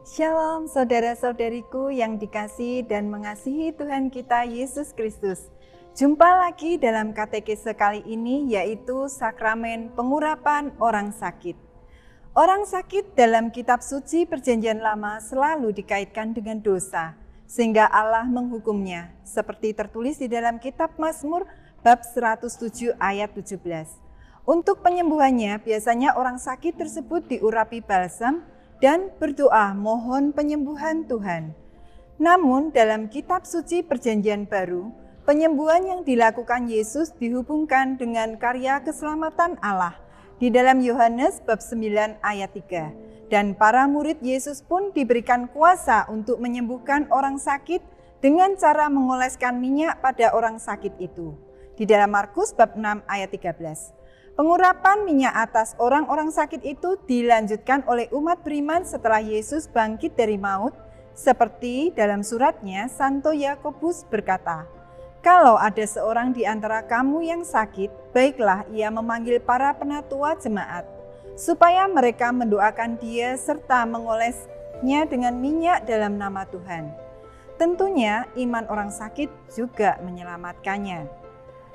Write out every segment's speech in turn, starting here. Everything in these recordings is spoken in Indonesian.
Shalom saudara-saudariku yang dikasihi dan mengasihi Tuhan kita Yesus Kristus. Jumpa lagi dalam katekese kali ini, yaitu sakramen pengurapan orang sakit. Orang sakit dalam kitab suci Perjanjian Lama selalu dikaitkan dengan dosa, sehingga Allah menghukumnya, seperti tertulis di dalam kitab Mazmur bab 107 ayat 17. Untuk penyembuhannya, biasanya orang sakit tersebut diurapi balsam dan berdoa mohon penyembuhan Tuhan. Namun dalam kitab suci Perjanjian Baru, penyembuhan yang dilakukan Yesus dihubungkan dengan karya keselamatan Allah di dalam Yohanes bab 9 ayat 3. Dan para murid Yesus pun diberikan kuasa untuk menyembuhkan orang sakit dengan cara mengoleskan minyak pada orang sakit itu. Di dalam Markus bab 6 ayat 13. Pengurapan minyak atas orang-orang sakit itu dilanjutkan oleh umat beriman setelah Yesus bangkit dari maut, seperti dalam suratnya Santo Yakobus berkata, "Kalau ada seorang di antara kamu yang sakit, baiklah ia memanggil para penatua jemaat, supaya mereka mendoakan dia serta mengolesnya dengan minyak dalam nama Tuhan." Tentunya iman orang sakit juga menyelamatkannya.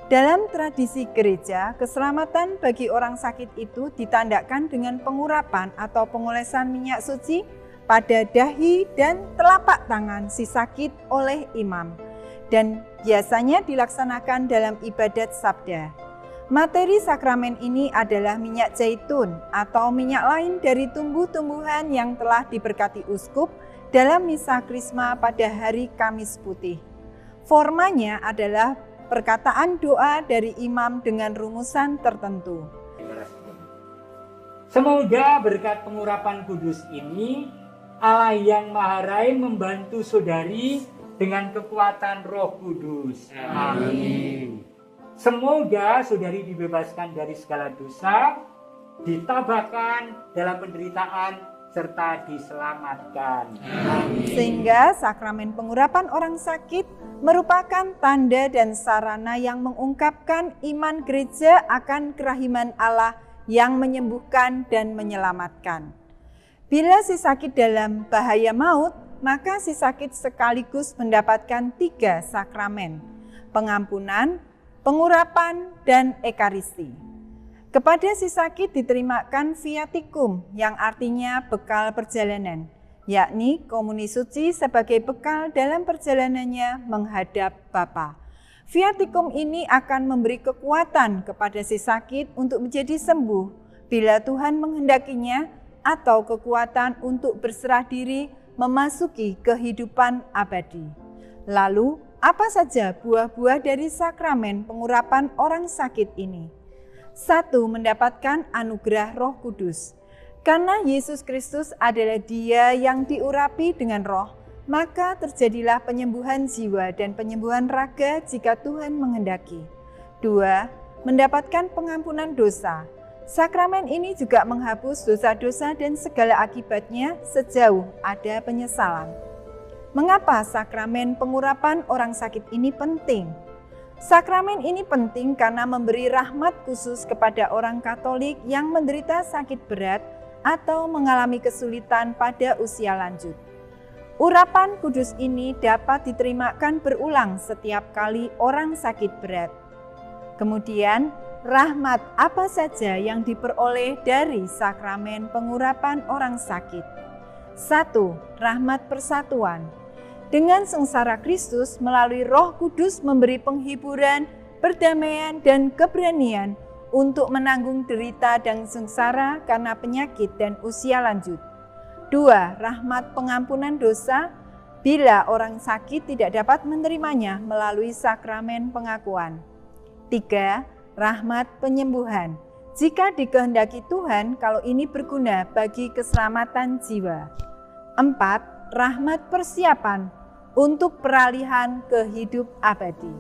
Dalam tradisi gereja, keselamatan bagi orang sakit itu ditandakan dengan pengurapan atau pengolesan minyak suci pada dahi dan telapak tangan si sakit oleh imam, dan biasanya dilaksanakan dalam ibadat sabda. Materi sakramen ini adalah minyak zaitun atau minyak lain dari tumbuh-tumbuhan yang telah diberkati uskup dalam misa Krisma pada hari Kamis Putih. Formanya adalah perkataan doa dari imam dengan rumusan tertentu. Semoga berkat pengurapan kudus ini, Allah yang Maha Rai membantu saudari dengan kekuatan Roh Kudus. Amin. Semoga saudari dibebaskan dari segala dosa, ditabahkan dalam penderitaan, serta diselamatkan. Amin. Sehingga sakramen pengurapan orang sakit merupakan tanda dan sarana yang mengungkapkan iman gereja akan kerahiman Allah yang menyembuhkan dan menyelamatkan. Bila si sakit dalam bahaya maut, maka si sakit sekaligus mendapatkan 3 sakramen: pengampunan, pengurapan, dan ekaristi. Kepada si sakit diterimakan viaticum yang artinya bekal perjalanan, yakni komuni suci sebagai bekal dalam perjalanannya menghadap Bapa. Viaticum ini akan memberi kekuatan kepada si sakit untuk menjadi sembuh bila Tuhan menghendakinya, atau kekuatan untuk berserah diri memasuki kehidupan abadi. Lalu, apa saja buah-buah dari sakramen pengurapan orang sakit ini? 1. Mendapatkan anugerah Roh Kudus. Karena Yesus Kristus adalah Dia yang diurapi dengan roh, maka terjadilah penyembuhan jiwa dan penyembuhan raga jika Tuhan menghendaki. 2. Mendapatkan pengampunan dosa. Sakramen ini juga menghapus dosa-dosa dan segala akibatnya sejauh ada penyesalan. Mengapa sakramen pengurapan orang sakit ini penting? Sakramen ini penting karena memberi rahmat khusus kepada orang Katolik yang menderita sakit berat atau mengalami kesulitan pada usia lanjut. Urapan kudus ini dapat diterimakan berulang setiap kali orang sakit berat. Kemudian, rahmat apa saja yang diperoleh dari sakramen pengurapan orang sakit? 1. Rahmat persatuan. Dengan sengsara Kristus melalui Roh Kudus memberi penghiburan, perdamaian, dan keberanian untuk menanggung derita dan sengsara karena penyakit dan usia lanjut. 2. Rahmat pengampunan dosa bila orang sakit tidak dapat menerimanya melalui sakramen pengakuan. 3. Rahmat penyembuhan. Jika dikehendaki Tuhan, kalau ini berguna bagi keselamatan jiwa. 4. Rahmat persiapan untuk peralihan ke hidup abadi.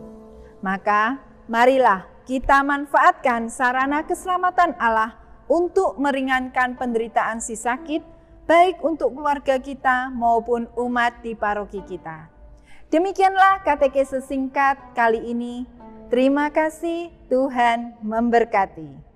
Maka, marilah kita manfaatkan sarana keselamatan Allah untuk meringankan penderitaan si sakit, baik untuk keluarga kita maupun umat di paroki kita. Demikianlah katekese singkat kali ini. Terima kasih, Tuhan memberkati.